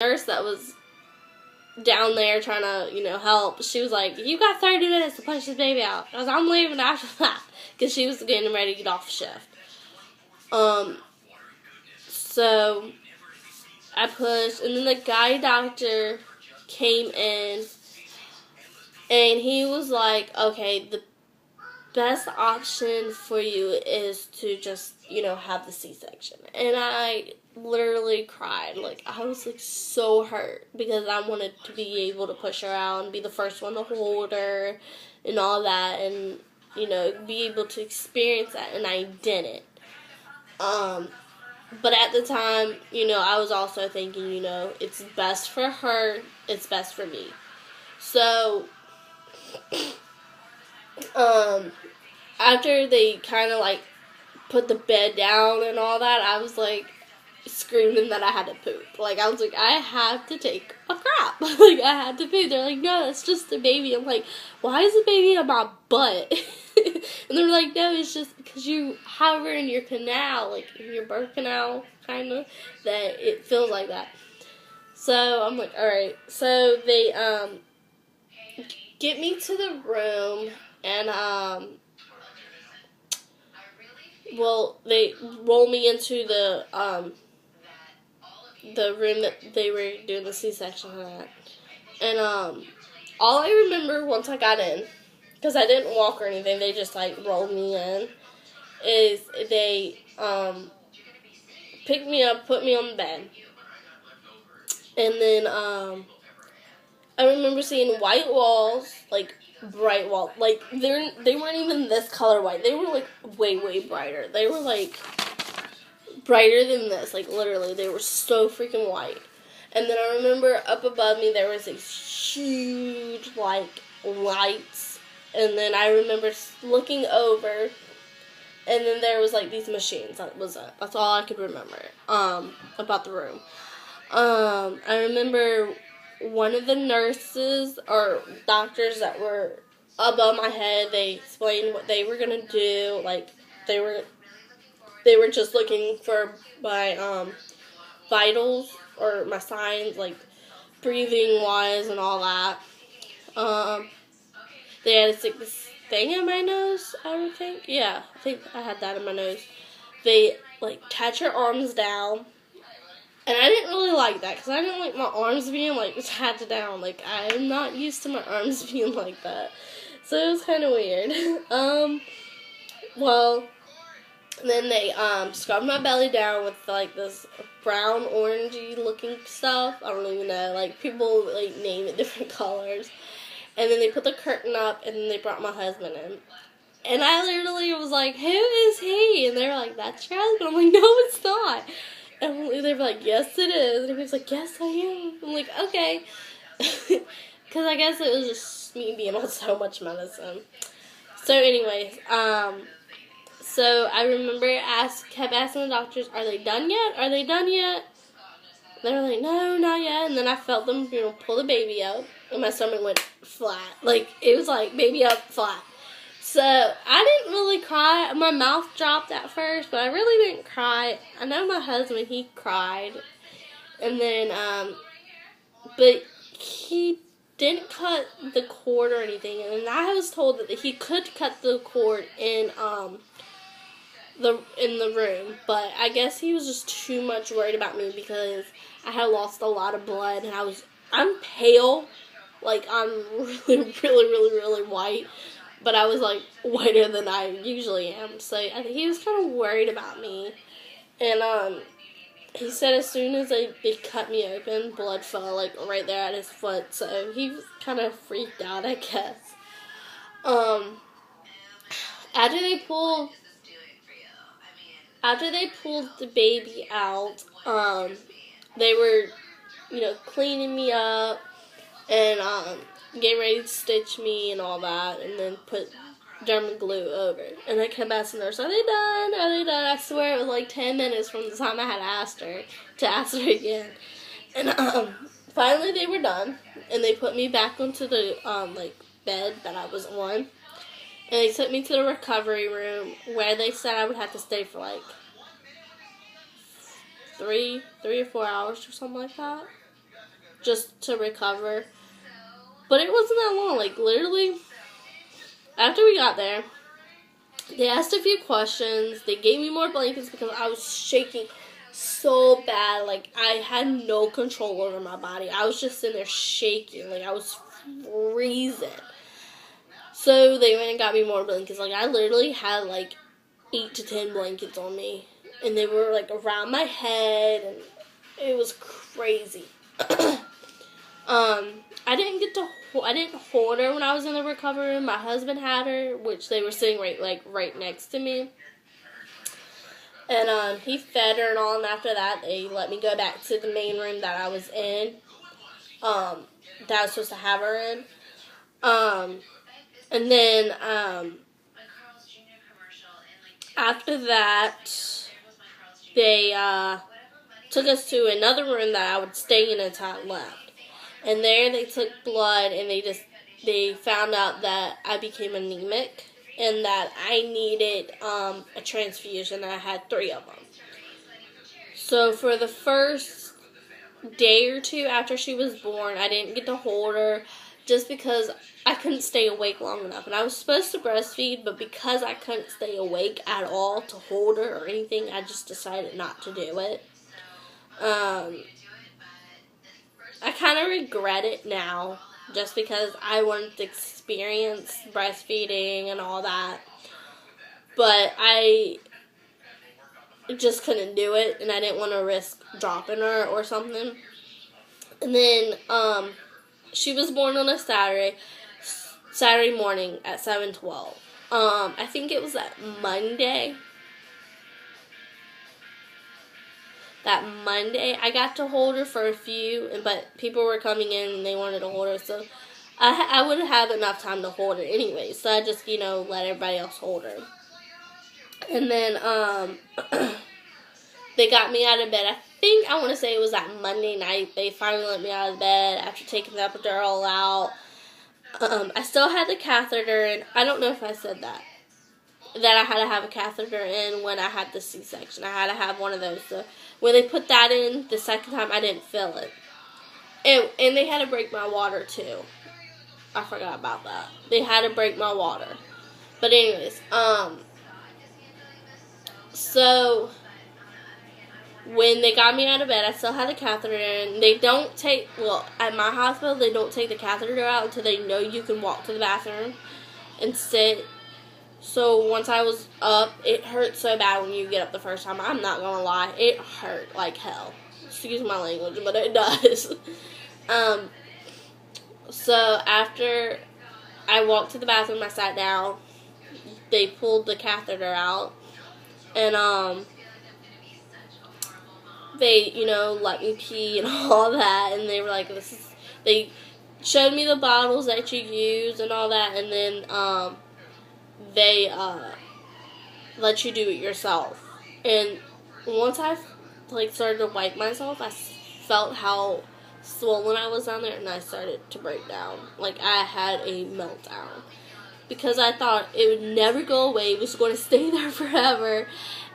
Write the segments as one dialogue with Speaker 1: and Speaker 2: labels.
Speaker 1: nurse that was down there trying to, help, she was like, you got 30 minutes to push this baby out. I was like, I'm leaving after that, because she was getting ready to get off shift. So I pushed, and then the guy doctor came in, and he was like, okay, the best option for you is to just, have the C-section. And I literally cried. Like, I was, so hurt because I wanted to be able to push her out and be the first one to hold her and all that and, be able to experience that, and I didn't. But at the time, I was also thinking, it's best for her, it's best for me. So, after they kind of, put the bed down and all that, I was, screaming that I had to poop. I was like, I have to take a crap. I had to poop. They're like, no, it's just the baby. I'm like, why is the baby on my butt? And they're like, no, it's just because you have her in your canal, in your birth canal, kind of, that it feels like that. So, I'm like, alright. So, they, get me to the room, and, they roll me into the room that they were doing the C-section at. And, all I remember once I got in, because I didn't walk or anything, they just, rolled me in, is they, picked me up, put me on the bed. And then, I remember seeing white walls, bright walls. They weren't even this color white. They were, way, way brighter. They were, brighter than this. Literally, they were so freaking white. And then I remember up above me, there was these huge, lights. And then I remember looking over, and then there was, these machines. That's all I could remember, about the room. I remember one of the nurses or doctors that were above my head, they explained what they were going to do. They were just looking for my, vitals or my signs, breathing wise and all that. They had to stick this thing in my nose, I would think. Yeah, I think I had that in my nose. They, attach your arms down. And I didn't really like that, because I didn't like my arms being, attached down. I'm not used to my arms being like that. So it was kind of weird. Then they, scrubbed my belly down with, this brown, orangey looking stuff. I don't even know. People, name it different colors. And then they put the curtain up, and then they brought my husband in. And I literally was like, who is he? And they were like, that's your husband. I'm like, no, it's not. And they were like, yes, it is. And he was like, yes, I am. I'm like, okay. Because I guess it was just me being on so much medicine. So anyways, so I remember kept asking the doctors, are they done yet? Are they done yet? They were like, no, not yet. And then I felt them, pull the baby up. And my stomach went flat. It was baby up, flat. So, I didn't really cry. My mouth dropped at first, but I really didn't cry. I know my husband, he cried. And then, but he didn't cut the cord or anything. And I was told that he could cut the cord in the room. But I guess he was just too much worried about me because I had lost a lot of blood. And I'm pale. I'm really, really, really, really white. But I was, whiter than I usually am. So, I think he was kind of worried about me. And, he said as soon as they cut me open, blood fell, right there at his foot. So, he was kind of freaked out, I guess. After they pulled the baby out, they were, cleaning me up and, getting ready to stitch me and all that, and then put German glue over. And I kept asking the nurse, are they done? Are they done? I swear it was 10 minutes from the time I had asked her to ask her again. And finally they were done, and they put me back onto the bed that I was on. And they took me to the recovery room where they said I would have to stay for 3 or 4 hours or something like that. just to recover. But it wasn't that long. Like, literally, after we got there, they asked a few questions. They gave me more blankets because I was shaking so bad. Like, I had no control over my body. I was just sitting there shaking. Like, I was freezing. So they went and got me more blankets. Like, I literally had, like, 8 to 10 blankets on me. And they were, like, around my head. And it was crazy. I didn't hold her when I was in the recovery room. My husband had her, which they were sitting right next to me. And he fed her and all, and after that, they let me go back to the main room that I was in, that I was supposed to have her in. And then, after that, they, took us to another room that I would stay in until I left. And there they took blood, and they found out that I became anemic and that I needed a transfusion. I had 3 of them. So for the first day or 2 after she was born, I didn't get to hold her just because I couldn't stay awake long enough. And I was supposed to breastfeed, but because I couldn't stay awake at all to hold her or anything, I just decided not to do it. I kind of regret it now, just because I wanted to experience breastfeeding and all that. But I just couldn't do it, and I didn't want to risk dropping her or something. And then, she was born on a Saturday morning at 7:12. I think it was that Monday. That Monday, I got to hold her for a few, but people were coming in and they wanted to hold her, so I wouldn't have enough time to hold her anyway, so I just, let everybody else hold her. And then, they got me out of bed. I want to say it was that Monday night, they finally let me out of bed after taking the epidural out. I still had the catheter in. I don't know if I said that I had to have a catheter in when I had the C-section. I had to have one of those. So when they put that in the second time, I didn't feel it. And they had to break my water, too. I forgot about that. They had to break my water. But anyways, so when they got me out of bed, I still had the catheter in. At my hospital, they don't take the catheter out until they know you can walk to the bathroom and sit. So once I was up, it hurt so bad when you get up the first time. I'm not gonna lie, it hurt like hell. Excuse my language, but it does. So after I walked to the bathroom, I sat down. They pulled the catheter out, and they, let me pee and all that, and they were like, they showed me the bottles that you use and all that, and then, they, let you do it yourself. And once I, started to wipe myself, I felt how swollen I was down there, and I started to break down. I had a meltdown. Because I thought it would never go away, it was going to stay there forever.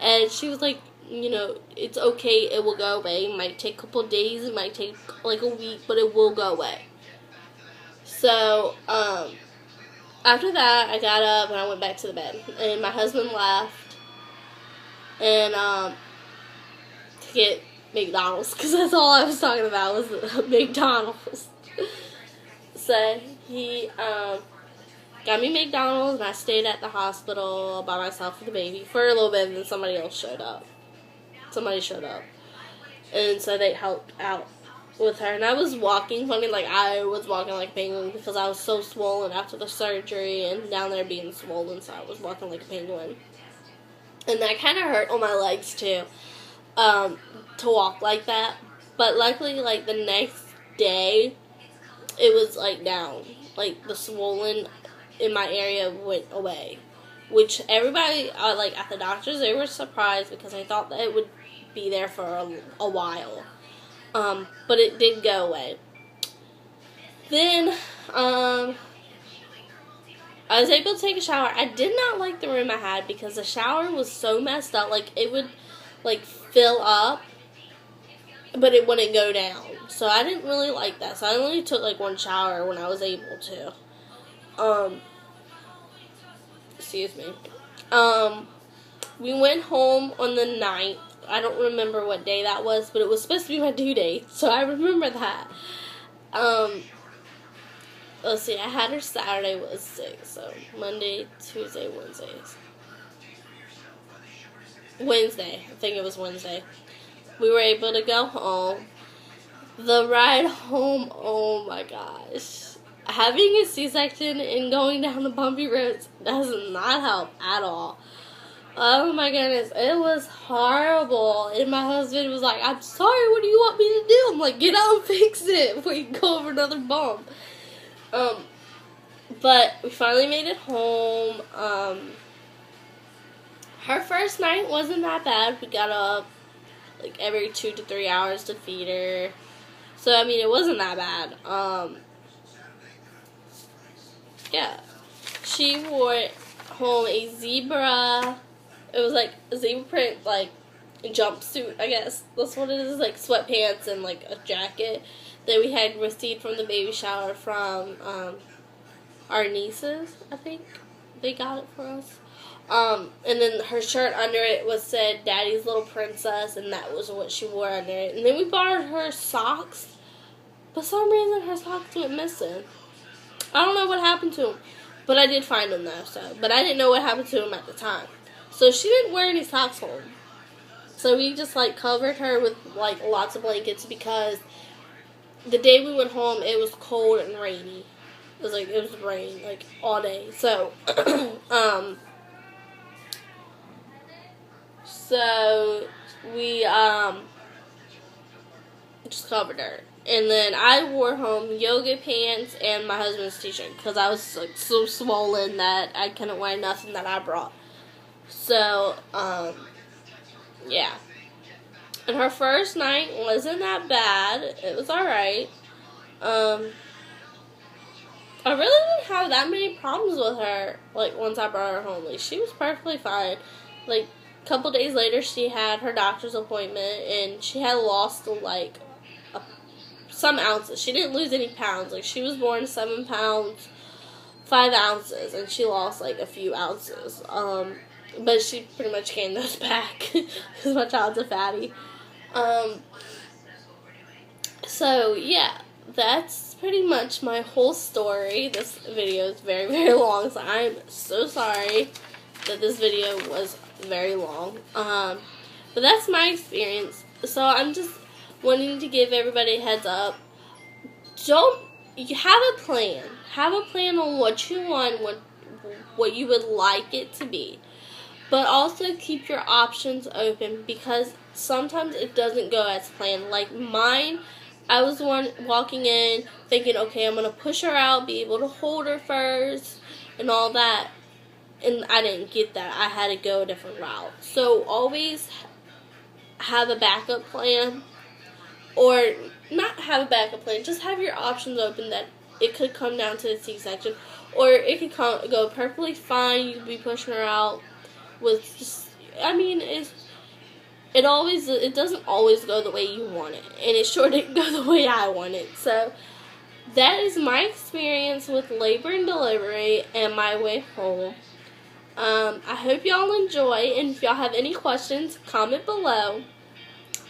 Speaker 1: And she was like, it's okay, it will go away. It might take a couple days, it might take, a week, but it will go away. So, after that, I got up and I went back to the bed. And my husband left. And, to get McDonald's. Because that's all I was talking about was McDonald's. So, he, got me McDonald's, and I stayed at the hospital by myself with the baby for a little bit, and then somebody showed up. And so they helped out with her. And I was walking funny, I was walking like a penguin because I was so swollen after the surgery and down there being swollen, so I was walking like a penguin. And that kind of hurt on my legs too, to walk like that. But luckily, the next day, it was down. The swollen in my area went away, which everybody at the doctors, they were surprised because they thought that it would be there for a while, but it did go away. Then I was able to take a shower. I did not like the room I had because the shower was so messed up. It would fill up but it wouldn't go down. So I didn't really like that. So I only took like one shower when I was able to. Excuse me. We went home on the 9th. I don't remember what day that was, but it was supposed to be my due date, so I remember that. Let's see, I had her Saturday was 6, so Monday, Tuesday, Wednesday. I think it was Wednesday. We were able to go home. The ride home, oh my gosh. Having a C-section and going down the bumpy roads does not help at all. Oh my goodness, it was horrible. And my husband was like, I'm sorry, what do you want me to do? I'm like, get out and fix it before you go over another bump. But we finally made it home. Her first night wasn't that bad. We got up like every 2 to 3 hours to feed her. So, I mean, it wasn't that bad. Yeah. She wore home a zebra. It was like a zebra print, like, jumpsuit, I guess. That's what it is, like sweatpants and like a jacket that we had received from the baby shower from our nieces, I think. They got it for us. And then her shirt under it said Daddy's Little Princess, and that was what she wore under it. And then we borrowed her socks. For some reason, her socks went missing. I don't know what happened to them, but I did find them though. But I didn't know what happened to them at the time. So she didn't wear any socks home. So we just like covered her with like lots of blankets because the day we went home it was cold and rainy. It was rain like all day. So so we just covered her. And then I wore home yoga pants and my husband's t-shirt because I was like so swollen that I couldn't wear nothing that I brought. So, yeah. And her first night wasn't that bad. It was alright. I really didn't have that many problems with her, like, once I brought her home. Like, she was perfectly fine. Like, a couple days later, she had her doctor's appointment, and she had lost, like, some ounces. She didn't lose any pounds. Like, she was born 7 pounds, 5 ounces, and she lost, like, a few ounces. But she pretty much gained those back because my child's a fatty. So, yeah, that's pretty much my whole story. This video is very, very long, so I'm so sorry that this video was very long. But that's my experience. So, I'm just wanting to give everybody a heads up. You have a plan. Have a plan on what you want, what you would like it to be. But also keep your options open because sometimes it doesn't go as planned. Like mine, I was walking in thinking, okay, I'm going to push her out, be able to hold her first and all that. And I didn't get that. I had to go a different route. So always have a backup plan. Or not have a backup plan. Just have your options open that it could come down to the C-section. Or it could go perfectly fine. You could be pushing her out. With just, I mean, it doesn't always go the way you want it, and it sure didn't go the way I want it. So that is my experience with labor and delivery and my way home. I hope y'all enjoy, and if y'all have any questions, comment below.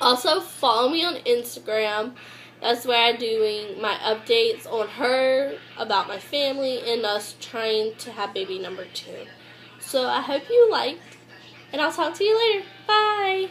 Speaker 1: Also follow me on Instagram. That's where I'm doing my updates on her, about my family, and us trying to have baby number 2. So I hope you liked, and I'll talk to you later. Bye!